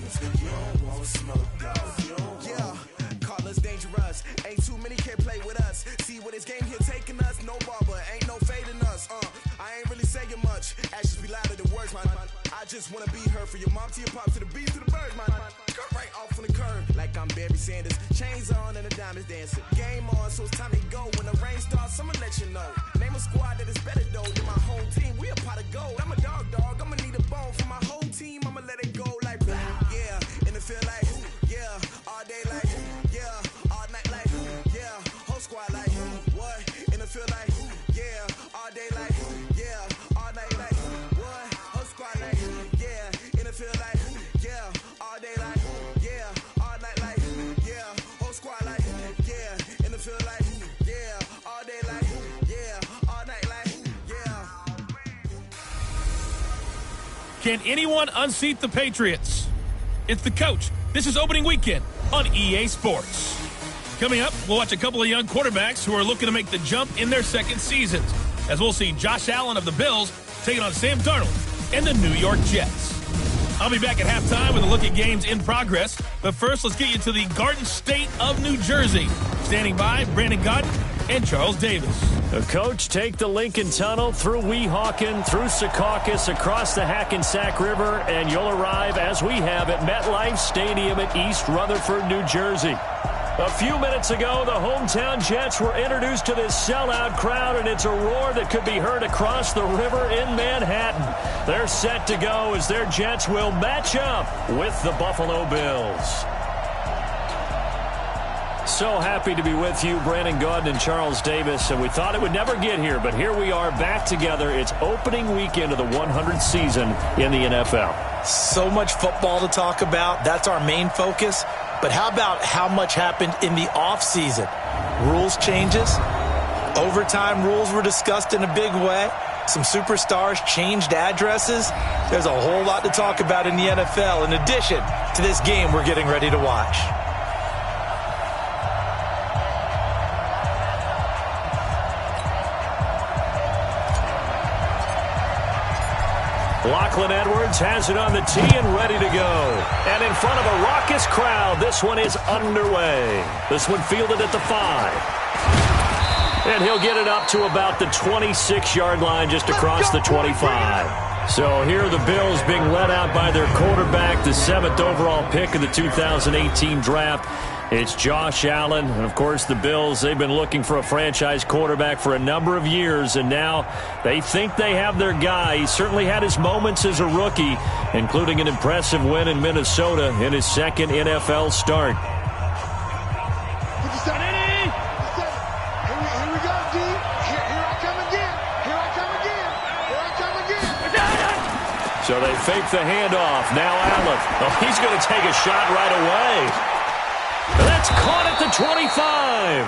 You don't want smoke, dog. Yeah, call us dangerous. Ain't too many can play with us. See where this game here taking us. No barber, ain't no fading us. I ain't really saying much. Actions be louder than words, man. I just wanna be heard from your mom to your pop to the beat to the birds, man. Cut right off on the curb like I'm Barry Sanders. Chains on and the diamonds dancing. Game on, so it's time to go. When the rain starts, I'ma let you know. Name a squad that is better though than my home team. We a pot of gold. I'm a dog. I'ma need a bone for my whole team. I'ma let it go like blah. Yeah, and it feel like yeah, all day like yeah, all night like yeah, whole squad like what? And it feel like yeah, all day like yeah, all night like what? Whole squad like yeah, and it feel like yeah, all day like yeah, all night like yeah, whole squad like yeah, and it feel like yeah, all day like yeah, all night like yeah. Can anyone unseat the Patriots? It's the coach. This is opening weekend on EA Sports. Coming up, we'll watch a couple of young quarterbacks who are looking to make the jump in their second seasons, as we'll see Josh Allen of the Bills taking on Sam Darnold and the New York Jets. I'll be back at halftime with a look at games in progress. But first, let's get you to the Garden State of New Jersey. Standing by, Brandon Godden and Charles Davis. The coach, take the Lincoln Tunnel through Weehawken, through Secaucus, across the Hackensack River, and you'll arrive, as we have, at MetLife Stadium at East Rutherford, New Jersey. A few minutes ago, the hometown Jets were introduced to this sellout crowd, and it's a roar that could be heard across the river in Manhattan. They're set to go as their Jets will match up with the Buffalo Bills. So happy to be with you, Brandon Gaudin and Charles Davis, and we thought it would never get here, but here we are back together. It's opening weekend of the 100th season in the NFL. So much football to talk about. That's our main focus. But how about how much happened in the offseason? Rules changes. Overtime rules were discussed in a big way. Some superstars changed addresses. There's a whole lot to talk about in the NFL in addition to this game we're getting ready to watch. Lachlan Edwards has it on the tee and ready to go. And in front of a raucous crowd, this one is underway. This one fielded at the 5. And he'll get it up to about the 26-yard line just across the 25. So here are the Bills being led out by their quarterback, the 7th overall pick of the 2018 draft. It's Josh Allen. And, of course, the Bills, they've been looking for a franchise quarterback for a number of years, and now they think they have their guy. He certainly had his moments as a rookie, including an impressive win in Minnesota in his second NFL start. So they fake the handoff. Now Allen. Oh, he's going to take a shot right away. That's caught at the 25.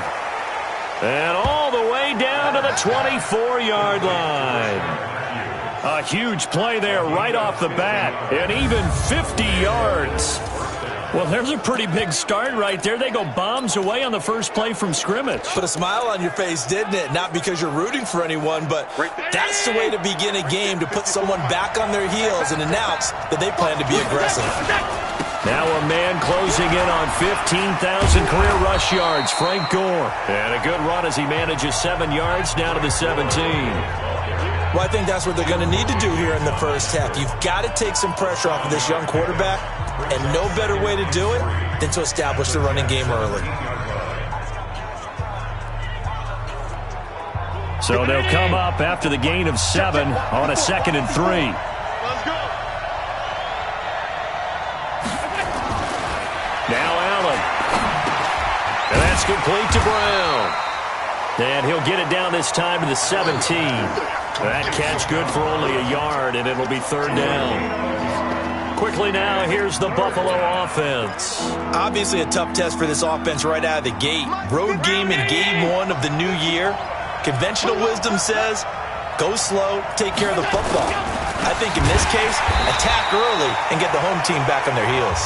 And all the way down to the 24-yard line. A huge play there right off the bat. And even 50 yards. Well, there's a pretty big start right there. They go bombs away on the first play from scrimmage. Put a smile on your face, didn't it? Not because you're rooting for anyone, but that's the way to begin a game, to put someone back on their heels and announce that they plan to be aggressive. Now a man closing in on 15,000 career rush yards, Frank Gore. And a good run as he manages 7 yards down to the 17. Well, I think that's what they're going to need to do here in the first half. You've got to take some pressure off of this young quarterback, and no better way to do it than to establish the running game early. So they'll come up after the gain of 7 on a 2nd and 3. Let's go. Now Allen. And that's complete to Brown. And he'll get it down this time to the 17. That catch good for only a yard, and it'll be 3rd down. Quickly now, here's the Buffalo offense. Obviously a tough test for this offense right out of the gate. Road game in game 1 of the new year. Conventional wisdom says, go slow, take care of the football. I think in this case, attack early and get the home team back on their heels.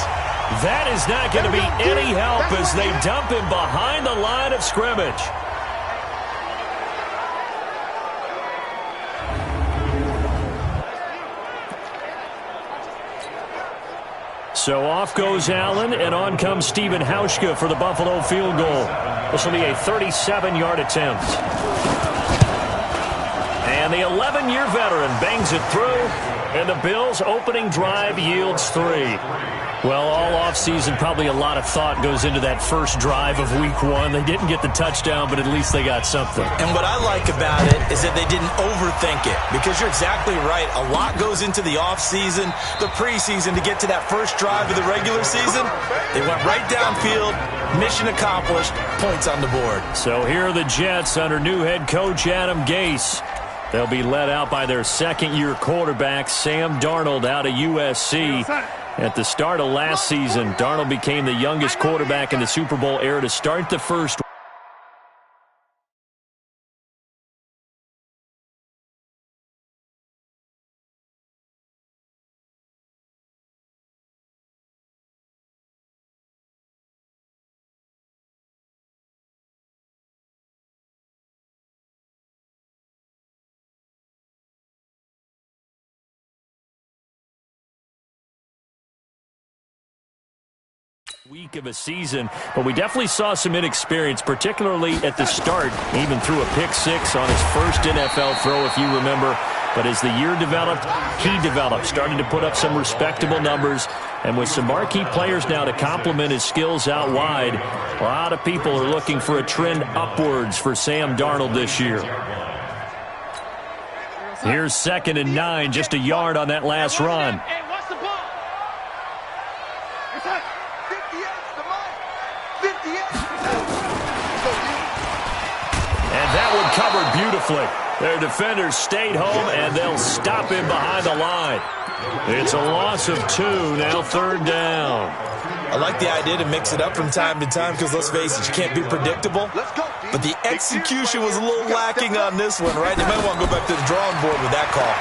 That is not going to be any help as they dump him behind the line of scrimmage. So off goes Allen, and on comes Steven Hauschka for the Buffalo field goal. This will be a 37-yard attempt. And the 11-year veteran bangs it through, and the Bills' opening drive yields 3. Well, all offseason, probably a lot of thought goes into that first drive of Week 1. They didn't get the touchdown, but at least they got something. And what I like about it is that they didn't overthink it, because you're exactly right. A lot goes into the offseason, the preseason, to get to that first drive of the regular season. They went right downfield, mission accomplished, points on the board. So here are the Jets under new head coach Adam Gase. They'll be led out by their second-year quarterback, Sam Darnold, out of USC. At the start of last season, Darnold became the youngest quarterback in the Super Bowl era to start the first week of a season, but we definitely saw some inexperience, particularly at the start. He even threw a pick-6 on his first NFL throw, if you remember. But as the year developed, he developed, starting to put up some respectable numbers. And with some marquee players now to complement his skills out wide, a lot of people are looking for a trend upwards for Sam Darnold this year. Here's 2nd and 9, just a yard on that last run. Covered beautifully. Their defenders stayed home, and they'll stop him behind the line. It's a loss of 2, now 3rd down. I like the idea to mix it up from time to time, because let's face it, you can't be predictable. But the execution was a little lacking on this one, right? You might want to go back to the drawing board with that call.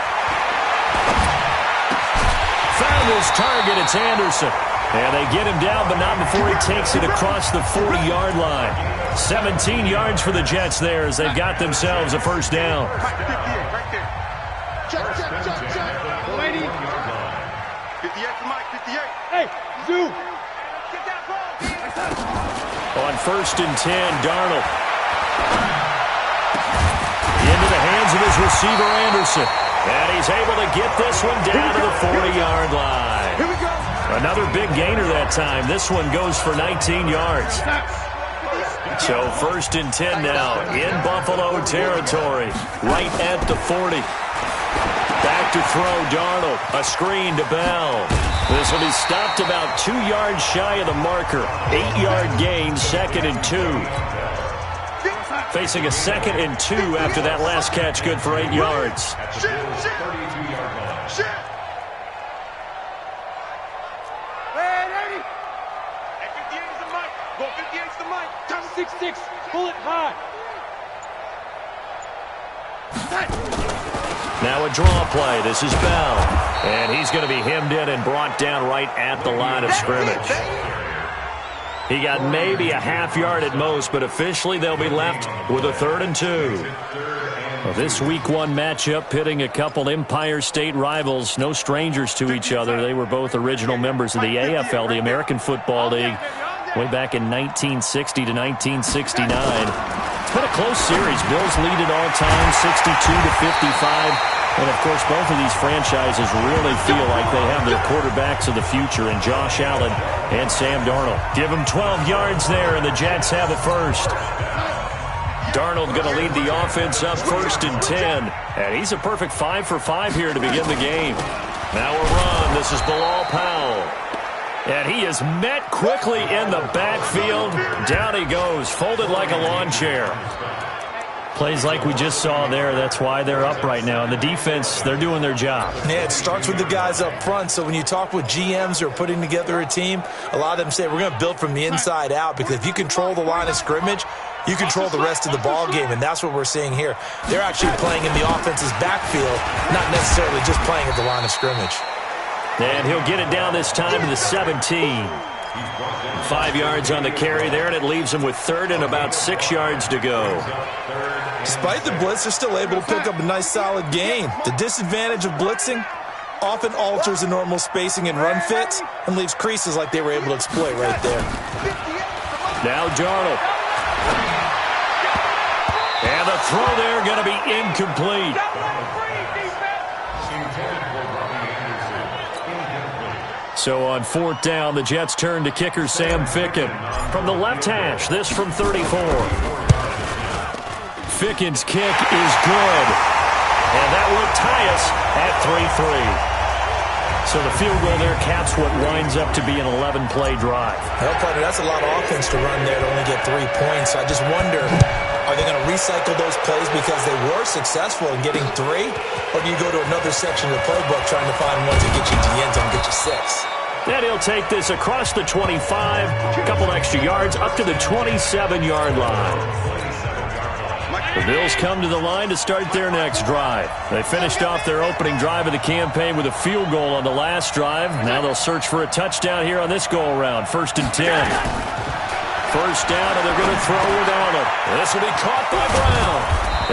Found his target. It's Anderson. And they get him down, but not before he takes it across the 40-yard line. 17 yards for the Jets there as they've got themselves a first down. Right there. Check. 58 to Mike, 58. Hey, Zoo. Get that ball. On 1st and 10, Darnold. Into the hands of his receiver, Anderson. And he's able to get this one down to the 40-yard line. Here we go. Another big gainer that time. This one goes for 19 yards. So 1st and 10 now in Buffalo territory, right at the 40. Back to throw, Darnold. A screen to Bell. This will be stopped about 2 yards shy of the marker. 8-yard gain, 2nd and 2. Facing a 2nd and 2 after that last catch, good for 8 yards. Pull it high. Now a draw play. This is Bell. And he's going to be hemmed in and brought down right at the line of scrimmage. He got maybe a half yard at most, but officially they'll be left with a 3rd and 2. Well, this Week 1 matchup pitting a couple Empire State rivals, no strangers to each other. They were both original members of the AFL, the American Football League, way back in 1960 to 1969. It's been a close series. Bills lead it all time, 62-55. And, of course, both of these franchises really feel like they have their quarterbacks of the future in Josh Allen and Sam Darnold. Give them 12 yards there, and the Jets have it first. Darnold going to lead the offense up 1st and 10. And he's a perfect 5 for 5 here to begin the game. Now a run. This is Bilal Powell. And he is met quickly in the backfield. Down he goes, folded like a lawn chair. Plays like we just saw there. That's why they're up right now. And the defense, they're doing their job. Yeah, it starts with the guys up front. So when you talk with GMs who are putting together a team, a lot of them say we're going to build from the inside out, because if you control the line of scrimmage, you control the rest of the ball game, and that's what we're seeing here. They're actually playing in the offense's backfield, not necessarily just playing at the line of scrimmage. And he'll get it down this time to the 17. 5 yards on the carry there, and it leaves him with 3rd and about 6 yards to go. Despite the blitz, they're still able to pick up a nice solid gain. The disadvantage of blitzing, often alters the normal spacing and run fits and leaves creases like they were able to exploit right there. Now Darnold. And the throw there going to be incomplete. So on 4th down, the Jets turn to kicker Sam Ficken. From the left hash, this from 34. Ficken's kick is good. And that will tie us at 3-3. So the field goal there caps what winds up to be an 11-play drive. Well, partner, that's a lot of offense to run there to only get 3 points. I just wonder, are they going to recycle those plays because they were successful in getting 3? Or do you go to another section of the playbook trying to find ones that get you to the end zone, get you 6? And he'll take this across the 25, a couple extra yards, up to the 27-yard line. The Bills come to the line to start their next drive. They finished off their opening drive of the campaign with a field goal on the last drive. Now they'll search for a touchdown here on this go-around. 1st and 10. First down, and they're going to throw without him. This will be caught by Brown.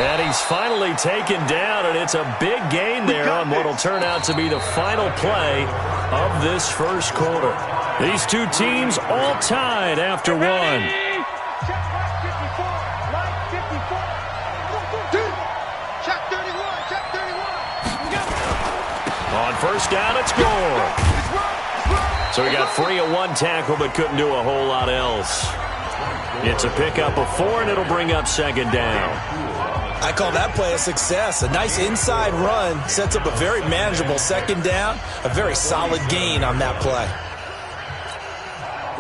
And he's finally taken down, and it's a big gain there on what will turn out to be the final play of this first quarter. These two teams all tied after one. On first down, it's scored. So he got free of 1 tackle, but couldn't do a whole lot else. It's a pickup of 4, and it'll bring up 2nd down. I call that play a success. A nice inside run sets up a very manageable 2nd down. A very solid gain on that play.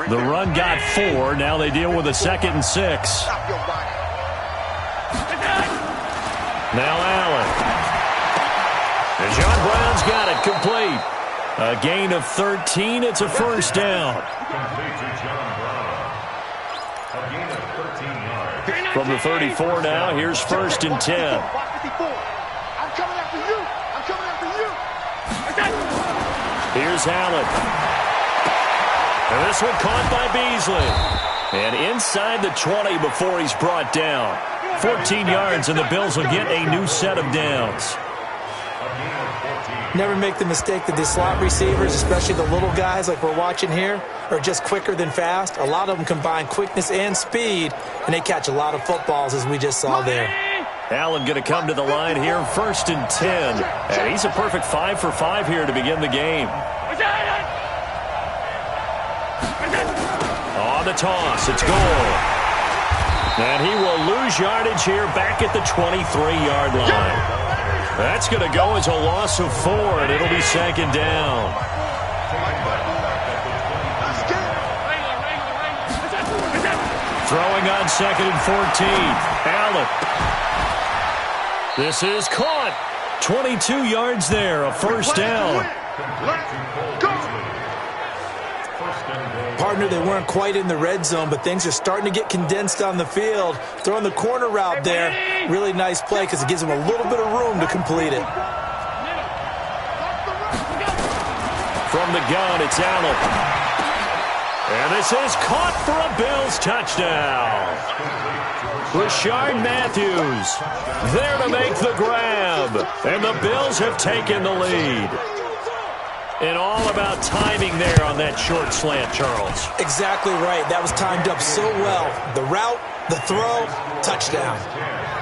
The run got 4. Now they deal with a 2nd and 6. Now Allen. And John Brown's got it complete. A gain of 13. It's a first down. From the 34 now, here's 1st and 10. I'm coming after you. I'm coming after you. Here's Allen. And this one caught by Beasley. And inside the 20 before he's brought down. 14 yards, and the Bills will get a new set of downs. Never make the mistake that the slot receivers, especially the little guys like we're watching here, are just quicker than fast. A lot of them combine quickness and speed, and they catch a lot of footballs, as we just saw there. Allen going to come to the line here, 1st and 10. And he's a perfect 5 for 5 here to begin the game. On the toss, it's goal. And he will lose yardage here back at the 23-yard line. That's going to go as a loss of 4, and it'll be 2nd down. Throwing on 2nd and 14. Allen. This is caught. 22 yards there, a first down. Partner, they weren't quite in the red zone, but things are starting to get condensed on the field. Throwing the corner route there, really nice play because it gives them a little bit of room to complete it. From the gun, it's Allen. And this is caught for a Bills touchdown. Rashard Matthews there to make the grab. And the Bills have taken the lead. And all about timing there on that short slant, Charles. Exactly right. That was timed up so well. The route, the throw, touchdown.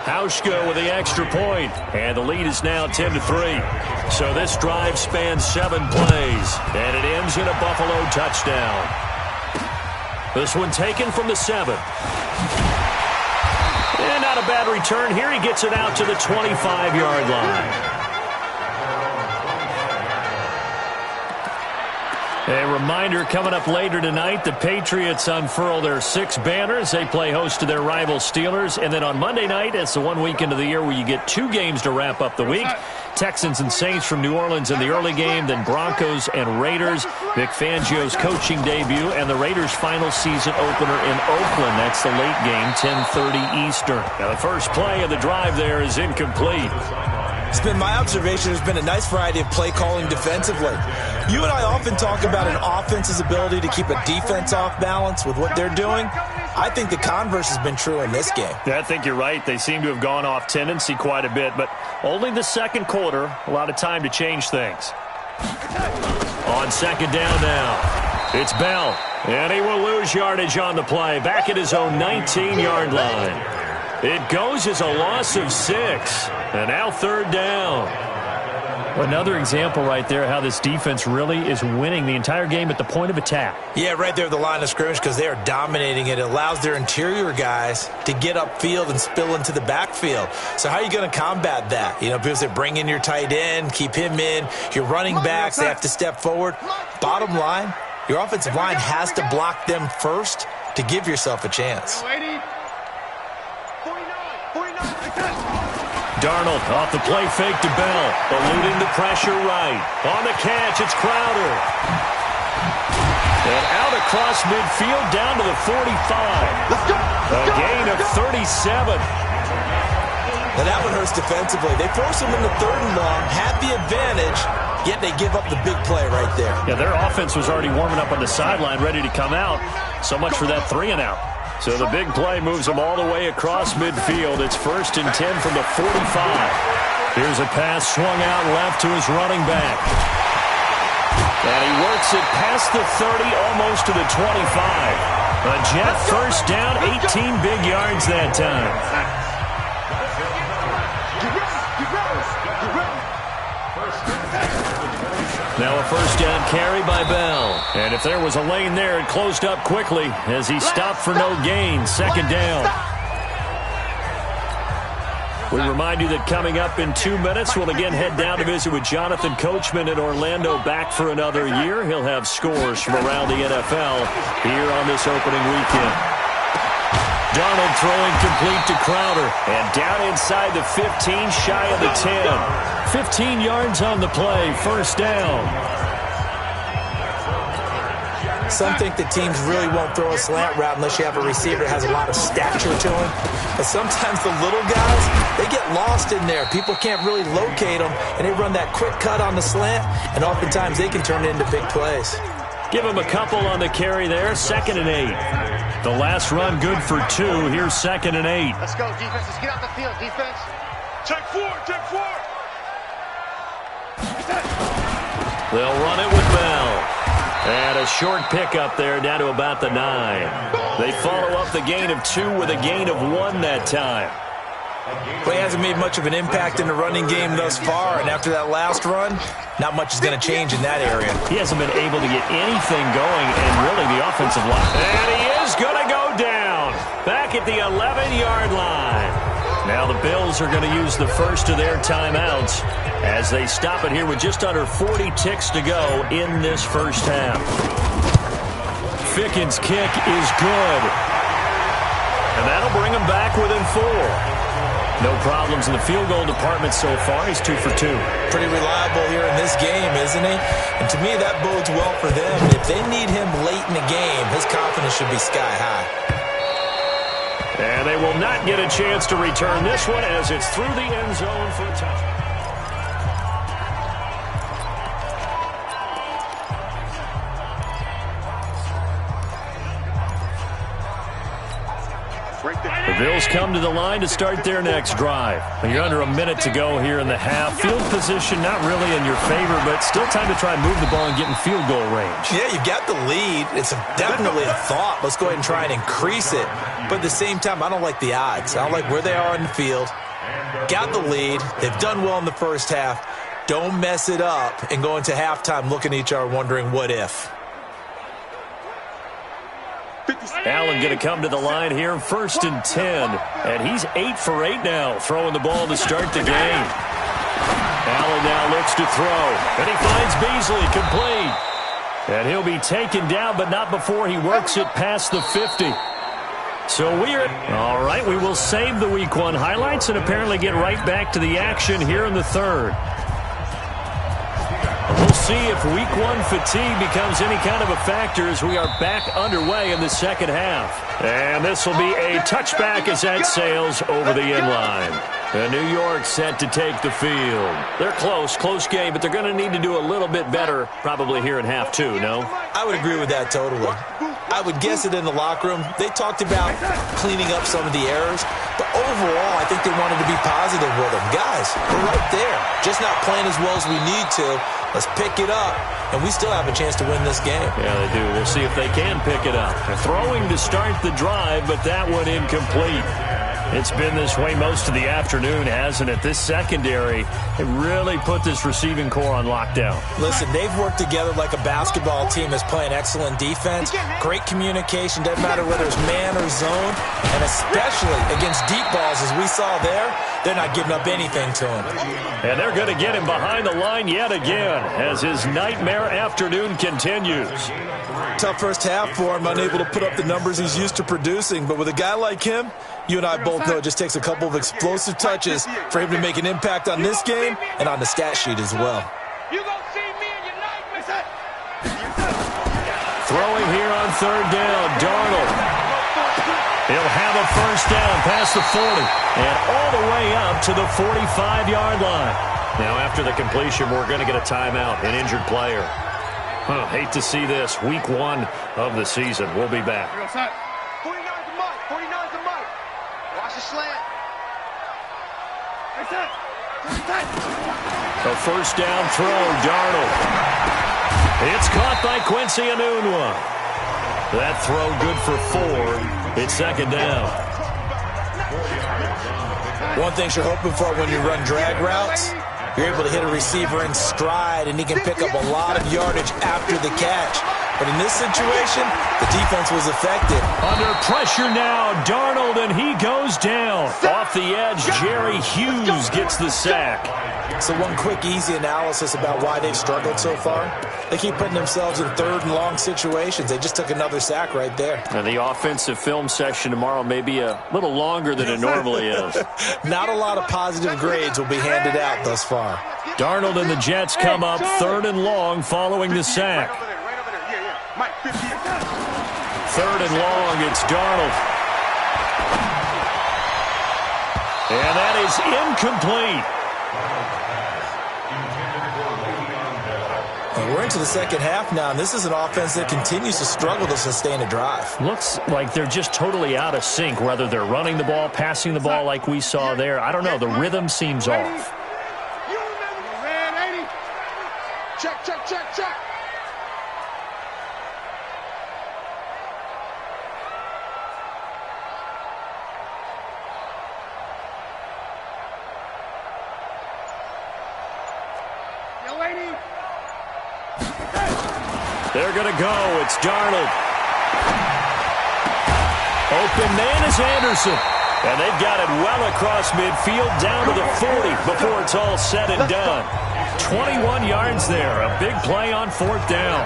Hauschka with the extra point. And the lead is now 10-3. So this drive spans 7 plays. And it ends in a Buffalo touchdown. This one taken from the 7. And not a bad return here. He gets it out to the 25-yard line. A reminder coming up later tonight, the Patriots unfurl their 6 banners. They play host to their rival Steelers. And then on Monday night, it's the one weekend of the year where you get 2 games to wrap up the week. Texans and Saints from New Orleans in the early game, then Broncos and Raiders. Vic Fangio's coaching debut, and the Raiders' final season opener in Oakland. That's the late game, 10:30 Eastern. Now the first play of the drive there is incomplete. It's been my observation there's been a nice variety of play calling defensively. You and I often talk about an offense's ability to keep a defense off balance with what they're doing. I think the converse has been true in this game. Yeah, I think you're right. They seem to have gone off tendency quite a bit, but only the second quarter, a lot of time to change things. On second down now, it's Bell. And he will lose yardage on the play, back at his own 19-yard line. It goes as a loss of 6, and now third down. Another example right there how this defense really is winning the entire game at the point of attack. Yeah, right there at the line of scrimmage because they are dominating it. It allows their interior guys to get upfield and spill into the backfield. So how are you going to combat that? You know, people say bring in your tight end, keep him in. Your running backs, they have to step forward. Bottom line, your offensive line has to block them first to give yourself a chance. Darnold off the play fake to Bell, eluding the pressure right. On the catch, it's Crowder. And out across midfield down to the 45. A gain of 37. Now that one hurts defensively. They force them into third and long, have the advantage, yet they give up the big play right there. Yeah, their offense was already warming up on the sideline, ready to come out. So much for that 3-and-out. So the big play moves them all the way across midfield. It's 1st and 10 from the 45. Here's a pass swung out left to his running back. And he works it past the 30, almost to the 25. A Jet first down, 18 big yards that time. Now a first down carry by Bell. And if there was a lane there, it closed up quickly as he stopped for no gain. Second down. We remind you that coming up in 2 minutes, we'll again head down to visit with Jonathan Coachman in Orlando, back for another year. He'll have scores from around the NFL here on this opening weekend. Darnold throwing complete to Crowder. And down inside the 15, shy of the 10. 15 yards on the play, first down. Some think that teams really won't throw a slant route unless you have a receiver that has a lot of stature to him. But sometimes the little guys, they get lost in there. People can't really locate them, and they run that quick cut on the slant, and oftentimes they can turn it into big plays. Give him a couple on the carry there, 2nd and 8. The last run good for 2. Here's 2nd and 8. Let's go, defense. Let's get out the field, defense. Check 4, check 4. They'll run it with Bell. And a short pickup there down to about the 9. They follow up the gain of 2 with a gain of 1 that time. Well, he hasn't made much of an impact in the running game thus far, and after that last run, not much is going to change in that area. He hasn't been able to get anything going in really the offensive line. And he is going to go down back at the 11-yard line. Now the Bills are going to use the first of their timeouts as they stop it here with just under 40 ticks to go in this first half. Ficken's kick is good. And that'll bring him back within 4. No problems in the field goal department so far. He's 2 for 2. Pretty reliable here in this game, isn't he? And to me, that bodes well for them. If they need him late in the game, his confidence should be sky high. And they will not get a chance to return this one as it's through the end zone for a touchdown. The Bills come to the line to start their next drive. You're under a minute to go here in the half. Field position not really in your favor, but still time to try and move the ball and get in field goal range. Yeah, you've got the lead. It's definitely a thought. Let's go ahead and try and increase it. But at the same time, I don't like the odds. I don't like where they are in the field. Got the lead. They've done well in the first half. Don't mess it up and go into halftime looking at each other wondering what if. Allen going to come to the line here, 1st and 10. And he's 8 for 8 now, throwing the ball to start the game. Allen now looks to throw. And he finds Beasley complete. And he'll be taken down, but not before he works it past the 50. So all right, we will save the Week 1 highlights and apparently get right back to the action here in the third. We'll see if Week 1 fatigue becomes any kind of a factor as we are back underway in the second half. And this will be a touchback as that sails over the end line. And New York set to take the field. They're close game, but they're going to need to do a little bit better probably here in half 2, no? I would agree with that totally. I would guess it in the locker room. They talked about cleaning up some of the errors, but overall, I think they wanted to be positive with them. Guys, we're right there, just not playing as well as we need to. Let's pick it up, and we still have a chance to win this game. Yeah, they do. We'll see if they can pick it up. They're throwing to start the drive, but that one incomplete. It's been this way most of the afternoon, hasn't it? This secondary, it really put this receiving core on lockdown. Listen, they've worked together like a basketball team that's playing excellent defense. Great communication, doesn't matter whether it's man or zone. And especially against deep balls, as we saw there, they're not giving up anything to him. And they're going to get him behind the line yet again as his nightmare afternoon continues. Tough first half for him, unable to put up the numbers he's used to producing. But with a guy like him, you and I both know it just takes a couple of explosive touches for him to make an impact on this game and on the stat sheet as well. You gonna see me in your nightmares. Throwing here on third down, Darnold. He'll have a first down past the 40 and all the way up to the 45-yard line. Now, after the completion, we're going to get a timeout, an injured player. Hate to see this. Week 1 of the season. We'll be back. 49's the mic. 49's the mic. Watch the slant. A first down throw, Darnold. It's caught by Quincy Enunwa. That throw good for 4. It's second down. One thing you're hoping for when you run drag routes, you're able to hit a receiver in stride, and he can pick up a lot of yardage after the catch. But in this situation, the defense was effective. Under pressure now, Darnold, and he goes down. Off the edge, Jerry Hughes gets the sack. So one quick, easy analysis about why they've struggled so far. They keep putting themselves in third and long situations. They just took another sack right there. And the offensive film session tomorrow may be a little longer than it normally is. Not a lot of positive grades will be handed out thus far. Darnold and the Jets come up third and long following the sack. Third and long, it's Darnold. And that is incomplete. We're into the second half now, and this is an offense that continues to struggle to sustain a drive. Looks like they're just totally out of sync, whether they're running the ball, passing the ball like we saw there. I don't know. The rhythm seems off. Check, check, check, check. They're going to go. It's Darnold. Open man is Anderson. And they've got it well across midfield down to the 40 before it's all said and done. 21 yards there. A big play on fourth down.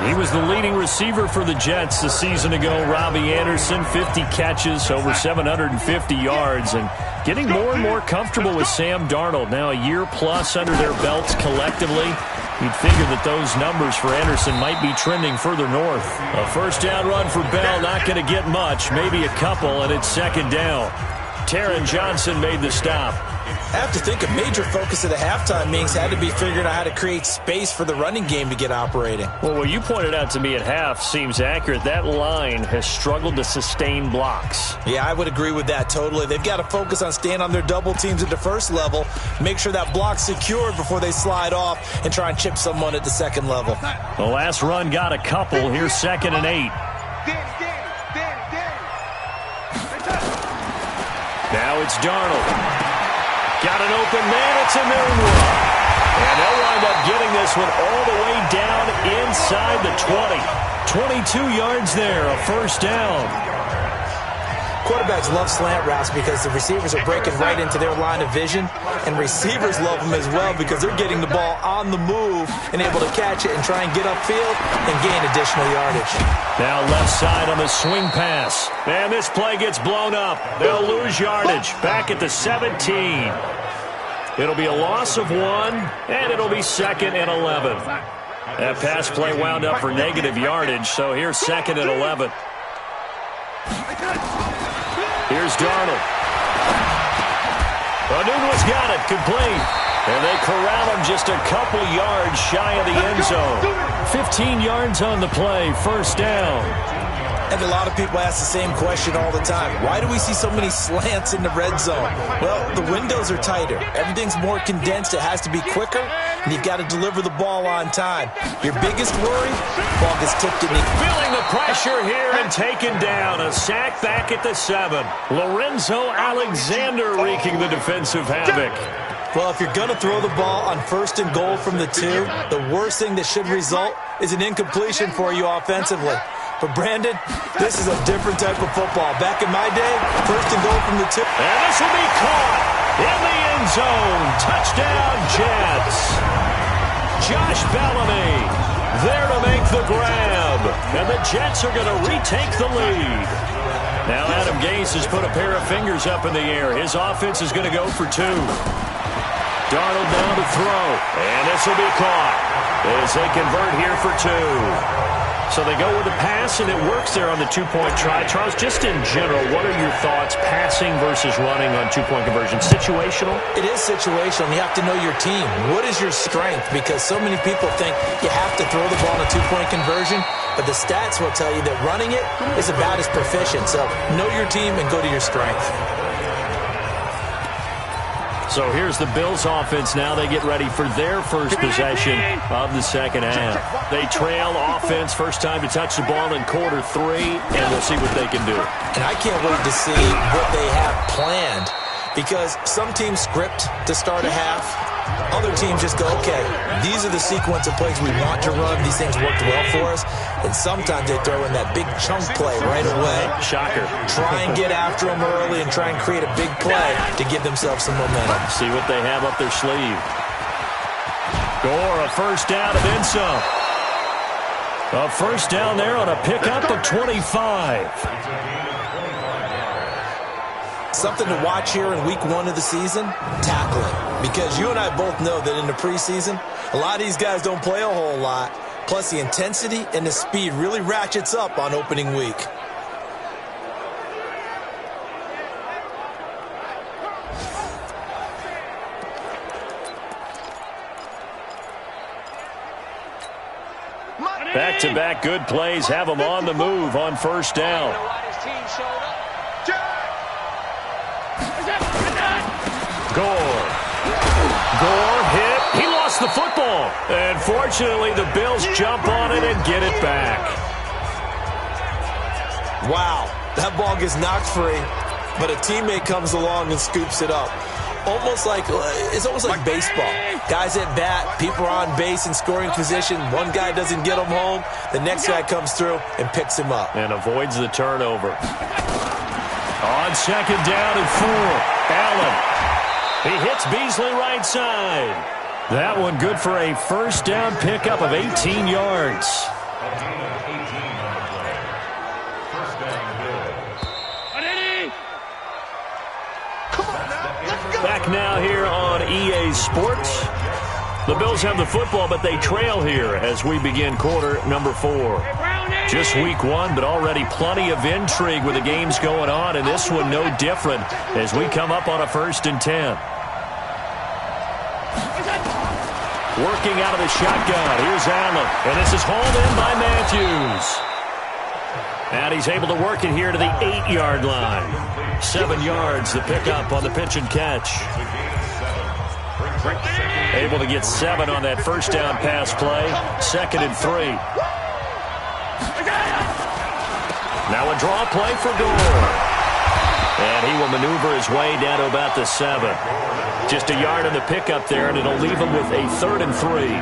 He was the leading receiver for the Jets a season ago. Robbie Anderson, 50 catches, over 750 yards, and getting more and more comfortable with Sam Darnold. Now a year plus under their belts collectively. You'd figure that those numbers for Anderson might be trending further north. A first down run for Bell, not going to get much, maybe a couple, and it's second down. Taron Johnson made the stop. I have to think a major focus of the halftime meetings had to be figuring out how to create space for the running game to get operating. Well, what you pointed out to me at half seems accurate. That line has struggled to sustain blocks. Yeah, I would agree with that totally. They've got to focus on staying on their double teams at the first level, make sure that block's secured before they slide off and try and chip someone at the second level. The last run got a couple. Here's 2nd and 8. Now it's Darnold. Got an open man, it's Enunwa. And they'll wind up getting this one all the way down inside the 20. 22 yards there, a first down. Quarterbacks love slant routes because the receivers are breaking right into their line of vision, and receivers love them as well because they're getting the ball on the move and able to catch it and try and get upfield and gain additional yardage. Now left side on the swing pass. And this play gets blown up. They'll lose yardage back at the 17. It'll be a loss of 1, and it'll be 2nd and 11. That pass play wound up for negative yardage, so here's 2nd and 11. Here's Darnold. Enunwa's got it, complete. And they corral him just a couple yards shy of the end zone. 15 yards on the play, first down. And a lot of people ask the same question all the time. Why do we see so many slants in the red zone? Well, the windows are tighter. Everything's more condensed. It has to be quicker. and you've got to deliver the ball on time. Your biggest worry, ball gets tipped in the... Feeling the pressure here and taken down. A sack back at the 7. Lorenzo Alexander wreaking the defensive havoc. Well, if you're going to throw the ball on 1st and goal from the 2, the worst thing that should result is an incompletion for you offensively. But, Brandon, this is a different type of football. Back in my day, 1st and goal from the 2. And this will be caught in the end zone. Touchdown, Jets. Josh Bellamy there to make the grab. And the Jets are going to retake the lead. Now Adam Gase has put a pair of fingers up in the air. His offense is going to go for 2. Darnold down to throw. And this will be caught as they convert here for 2. So they go with the pass, and it works there on the 2-point try. Charles, just in general, what are your thoughts passing versus running on 2-point conversion? Situational? It is situational. You have to know your team. What is your strength? Because so many people think you have to throw the ball on a 2-point conversion, but the stats will tell you that running it is about as proficient. So know your team and go to your strength. So here's the Bills offense now. They get ready for their first possession of the second half. They trail offense, first time to touch the ball in quarter 3, and we'll see what they can do. And I can't wait to see what they have planned, because some teams script to start a half. Other teams just go, okay, these are the sequence of plays we want to run. These things worked well for us. And sometimes they throw in that big chunk play right away. Shocker. Try and get after them early and try and create a big play to give themselves some momentum. See what they have up their sleeve. Gore, a first down and then some. A first down there on a pickup at 25. Something to watch here in week 1 of the season, tackling. Because you and I both know that in the preseason, a lot of these guys don't play a whole lot. Plus, the intensity and the speed really ratchets up on opening week. Back-to-back good plays have them on the move on first down. Gore hit. He lost the football. And fortunately, the Bills jump on it and get it back. Wow, that ball gets knocked free, but a teammate comes along and scoops it up. It's almost like baseball. Guys at bat, people are on base in scoring position. One guy doesn't get him home. The next guy comes through and picks him up. And avoids the turnover. On second down and 4, Allen. He hits Beasley right side. That one good for a first down pickup of 18 yards. Back now here on EA Sports. The Bills have the football, but they trail here as we begin quarter number 4. Just week 1, but already plenty of intrigue with the games going on, and this one no different as we come up on a 1st and 10. Working out of the shotgun. Here's Allen. And this is hauled in by Matthews. And he's able to work it here to the 8-yard line. 7 yards, the pickup on the pitch and catch. Able to get 7 on that first down pass play. 2nd and 3. Now a draw play for Gore. And he will maneuver his way down to about the 7. Just a yard on the pickup there, and it'll leave him with a 3rd and 3.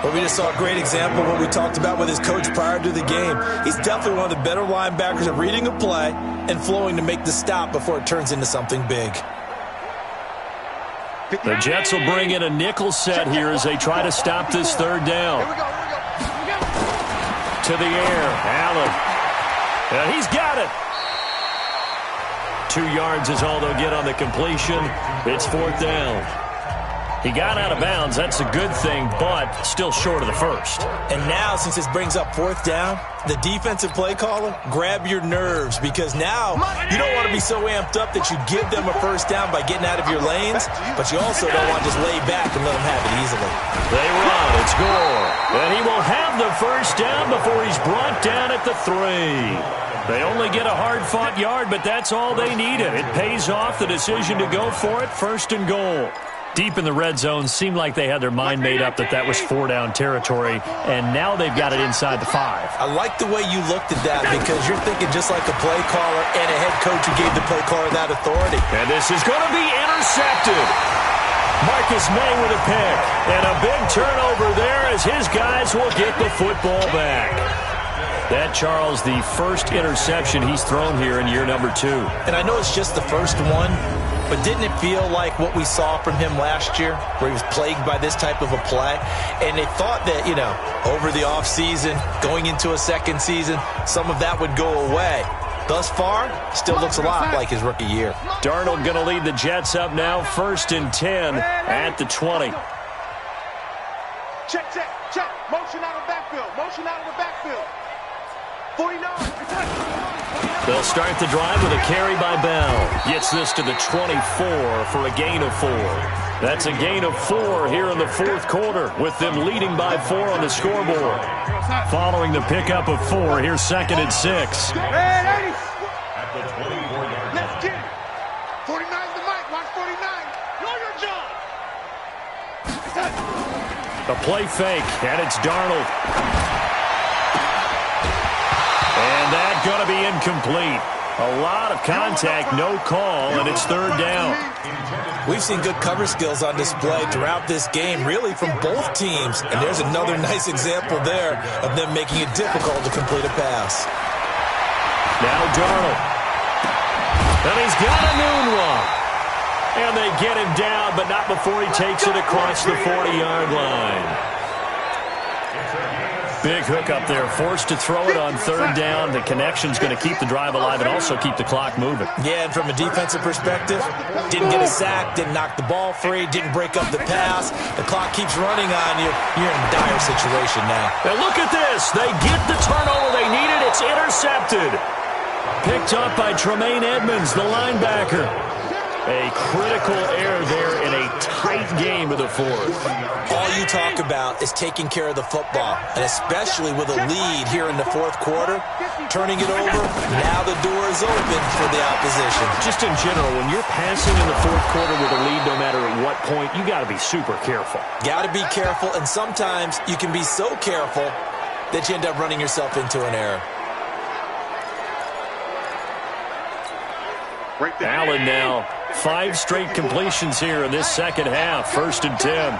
Well, we just saw a great example of what we talked about with his coach prior to the game. He's definitely one of the better linebackers at reading a play and flowing to make the stop before it turns into something big. The Jets will bring in a nickel set here as they try to stop this 3rd down. To the air, Allen. And he's got it. 2 yards is all they'll get on the completion. It's 4th down. He got out of bounds. That's a good thing, but still short of the 1st. And now, since this brings up 4th down, the defensive play caller, grab your nerves, because now you don't want to be so amped up that you give them a 1st down by getting out of your lanes, but you also don't want to just lay back and let them have it easily. They run. It's Gore. And he will have the 1st down before he's brought down at the 3. They only get a hard-fought yard, but that's all they needed. It pays off the decision to go for it, 1st and goal. Deep in the red zone, seemed like they had their mind made up that was 4-down territory, and now they've got it inside the 5. I like the way you looked at that because you're thinking just like a play caller and a head coach who gave the play caller that authority. And this is going to be intercepted. Marcus May with a pick, and a big turnover there as his guys will get the football back. That, Charles, the first interception he's thrown here in year number 2. And I know it's just the first one, but didn't it feel like what we saw from him last year, where he was plagued by this type of a play? And they thought that, over the offseason, going into a second season, some of that would go away. Thus far, still looks a lot like his rookie year. Darnold going to lead the Jets up now, 1st and 10 at the 20. Check. Motion out of the backfield. 49. They'll start the drive with a carry by Bell. Gets this to the 24 for a gain of 4. That's a gain of 4 here in the 4th quarter, with them leading by 4 on the scoreboard. Following the pickup of 4, here's 2nd and 6. Hey, ladies. Let's get it. 49's the mic. Watch 49. Know your job. A play fake, and it's Darnold. And that's going to be incomplete. A lot of contact, no call, and it's 3rd down. We've seen good cover skills on display throughout this game, really from both teams. And there's another nice example there of them making it difficult to complete a pass. Now Darnold. And he's got a noon one. And they get him down, but not before he takes it across the 40-yard line. Big hook up there, forced to throw it on 3rd down. The connection's going to keep the drive alive and also keep the clock moving. Yeah, and from a defensive perspective, didn't get a sack, didn't knock the ball free, didn't break up the pass. The clock keeps running on you. You're in a dire situation now. And look at this. They get the turnover they needed. It's intercepted. Picked up by Tremaine Edmonds, the linebacker. A critical error there in a tight game of the 4th. All you talk about is taking care of the football, and especially with a lead here in the 4th quarter, turning it over, now the door is open for the opposition. Just in general, when you're passing in the 4th quarter with a lead, no matter at what point, you got to be super careful. Got to be careful, and sometimes you can be so careful that you end up running yourself into an error. Allen now, 5 straight completions here in this 2nd half. 1st and 10.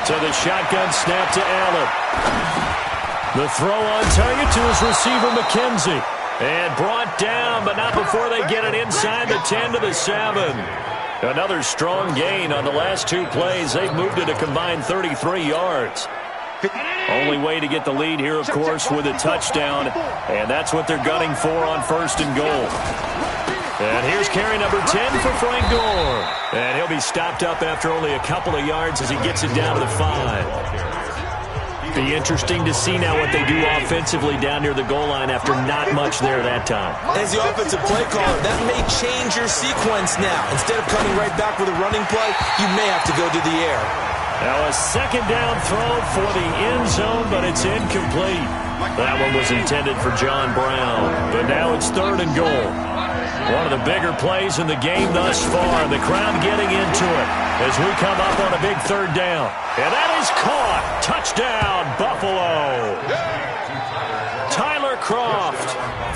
To the shotgun snap to Allen. The throw on target to his receiver, McKenzie. And brought down, but not before they get it inside the 10 to the 7. Another strong gain on the last 2 plays. They've moved it a combined 33 yards. Only way to get the lead here, of course, with a touchdown. And that's what they're gunning for on 1st and goal. And here's carry number 10 for Frank Gore. And he'll be stopped up after only a couple of yards as he gets it down to the 5. Be interesting to see now what they do offensively down near the goal line after not much there that time. As the offensive play caller, that may change your sequence now. Instead of coming right back with a running play, you may have to go to the air. Now a 2nd down throw for the end zone, but it's incomplete. That one was intended for John Brown, but now it's 3rd and goal. One of the bigger plays in the game thus far. The crowd getting into it as we come up on a big 3rd down. And that is caught. Touchdown, Buffalo. Tyler Kroft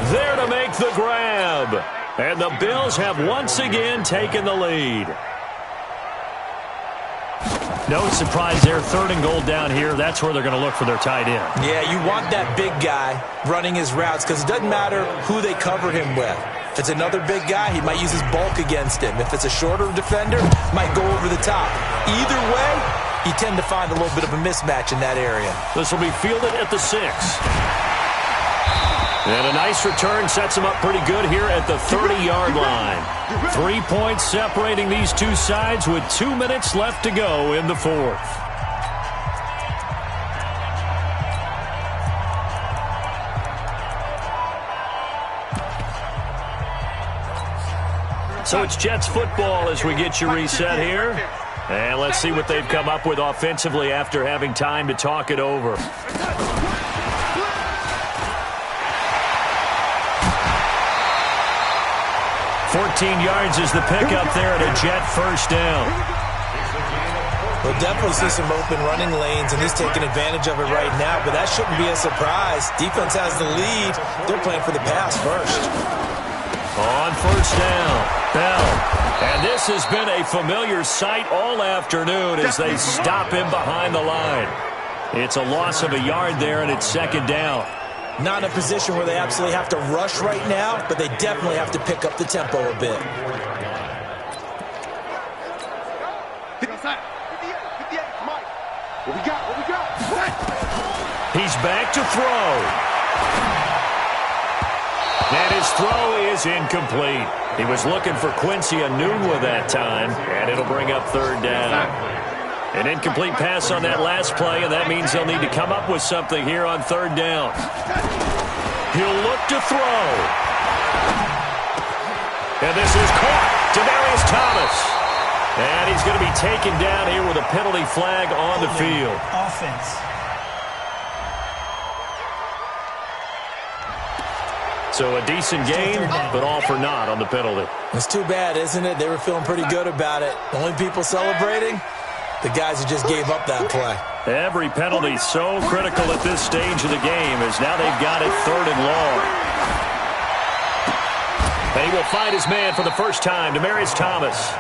there to make the grab. And the Bills have once again taken the lead. No surprise there, 3rd and goal down here. That's where they're going to look for their tight end. Yeah, you want that big guy running his routes because it doesn't matter who they cover him with. If it's another big guy, he might use his bulk against him. If it's a shorter defender, might go over the top. Either way, you tend to find a little bit of a mismatch in that area. This will be fielded at the 6. And a nice return sets him up pretty good here at the 30-yard line. 3 points separating these two sides with 2 minutes left to go in the 4th. So it's Jets football as we get you reset here. And let's see what they've come up with offensively after having time to talk it over. 14 yards is the pickup there at a Jet first down. We'll definitely see some open running lanes, and he's taking advantage of it right now, but that shouldn't be a surprise. Defense has the lead. They're playing for the pass first. On first down, Bell. And this has been a familiar sight all afternoon as they stop him behind the line. It's a loss of a yard there, and it's second down. Not in a position where they absolutely have to rush right now, but they definitely have to pick up the tempo a bit. What we got? He's back to throw. And his throw is incomplete. He was looking for Quincy Enunwa that time, and it'll bring up third down. An incomplete pass on that last play, and that means they'll need to come up with something here on third down. He'll look to throw. And this is caught. Demaryius Thomas. And he's going to be taken down here with a penalty flag on the field. Offense. So a decent game, but all for naught on the penalty. It's too bad, isn't it? They were feeling pretty good about it. The only people celebrating, the guys who just gave up that play. Every penalty so critical at this stage of the game as now they've got it third and long. And he will find his man for the first time, Demaryius Thomas.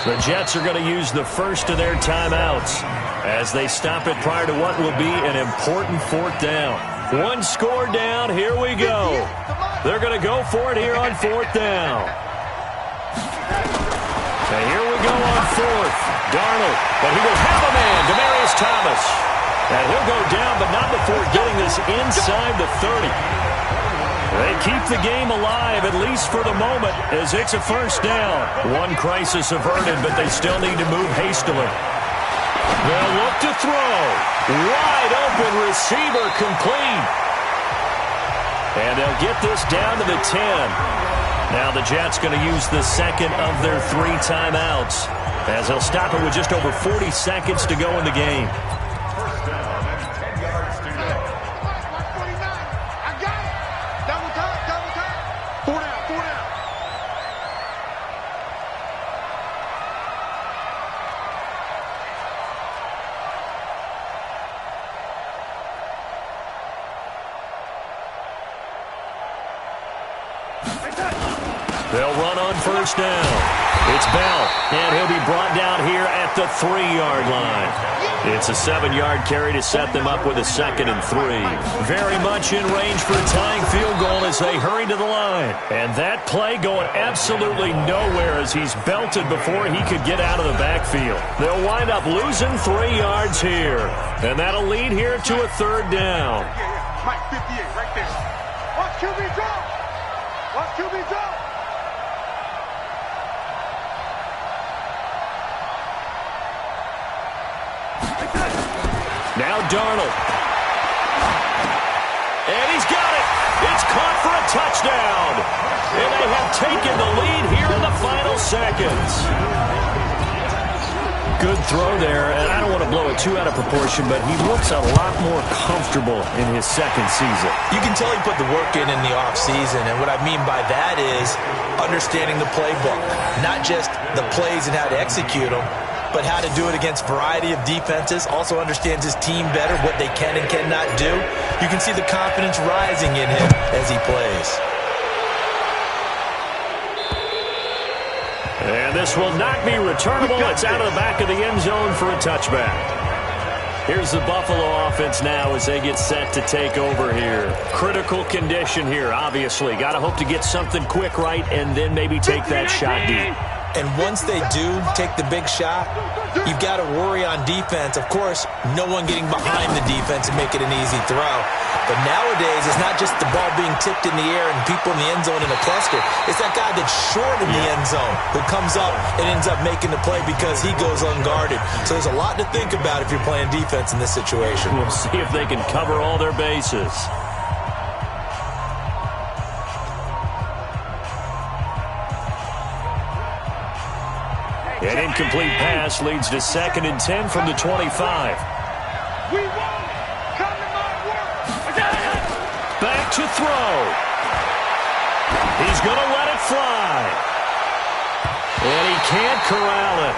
The Jets are going to use the first of their timeouts as they stop it prior to what will be an important fourth down. One score down, here we go. They're going to go for it here on fourth down. And here we go on fourth. Darnold, but he will have a man, Demaryius Thomas. And he'll go down, but not before getting this inside the 30. They keep the game alive, at least for the moment, as it's a first down. One crisis averted, but they still need to move hastily. They'll look to throw. Wide open receiver complete. And they'll get this down to the 10. Now the Jets going to use the second of their 3 timeouts as they'll stop it with just over 40 seconds to go in the game. They'll run on first down. It's Bell, and he'll be brought down here at the 3-yard line. It's a 7-yard carry to set them up with a 2nd and 3. Very much in range for a tying field goal as they hurry to the line. And that play going absolutely nowhere as he's belted before he could get out of the backfield. They'll wind up losing 3 yards here. And that'll lead here to a third down. Mike, 58, right there. Watch QB draw. Watch QB draw. Now Darnold. And he's got it. It's caught for a touchdown. And they have taken the lead here in the final seconds. Good throw there, and I don't want to blow it too out of proportion, but he looks a lot more comfortable in his second season. You can tell he put the work in the offseason, and what I mean by that is understanding the playbook. Not just the plays and how to execute them, but how to do it against a variety of defenses. Also understands his team better, what they can and cannot do. You can see the confidence rising in him as he plays. And this will not be returnable. It's out of the back of the end zone for a touchback. Here's the Buffalo offense now as they get set to take over here. Critical condition here, obviously. Got to hope to get something quick right and then maybe take that shot deep. And once they do take the big shot, you've got to worry on defense. Of course, no one getting behind the defense and make it an easy throw. But nowadays, it's not just the ball being tipped in the air and people in the end zone in a cluster. It's that guy that's short in the end zone who comes up and ends up making the play because he goes unguarded. So there's a lot to think about if you're playing defense in this situation. We'll see if they can cover all their bases. An incomplete pass leads to 2nd and 10 from the 25. We won. Come to my work. Back to throw. He's going to let it fly. And he can't corral it.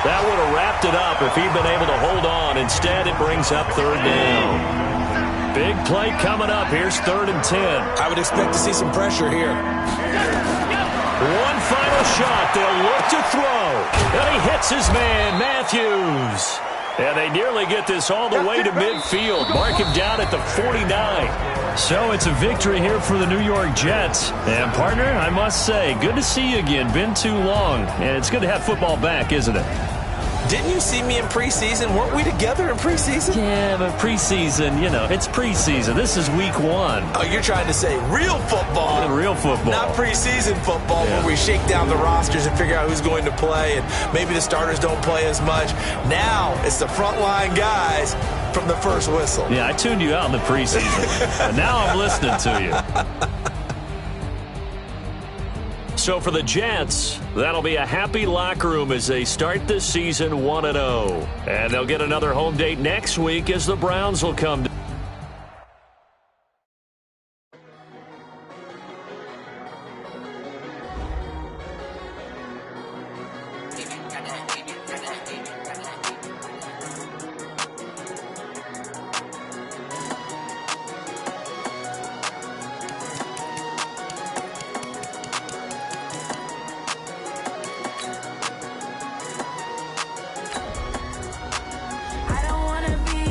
That would have wrapped it up if he'd been able to hold on. Instead, it brings up third down. Big play coming up. Here's 3rd and 10. I would expect to see some pressure here. One final shot. They'll look to throw. And he hits his man, Matthews. And they nearly get this all the way to midfield. Mark him down at the 49. So it's a victory here for the New York Jets. And, partner, I must say, good to see you again. Been too long. And it's good to have football back, isn't it? Didn't you see me in preseason? Weren't we together in preseason? Yeah, but preseason, it's preseason. This is week 1. Oh, you're trying to say real football. Real football. Not preseason football where we shake down the rosters and figure out who's going to play, and maybe the starters don't play as much. Now it's the frontline guys from the first whistle. Yeah, I tuned you out in the preseason. But now I'm listening to you. So for the Jets, that'll be a happy locker room as they start this season 1-0. And they'll get another home date next week as the Browns will come to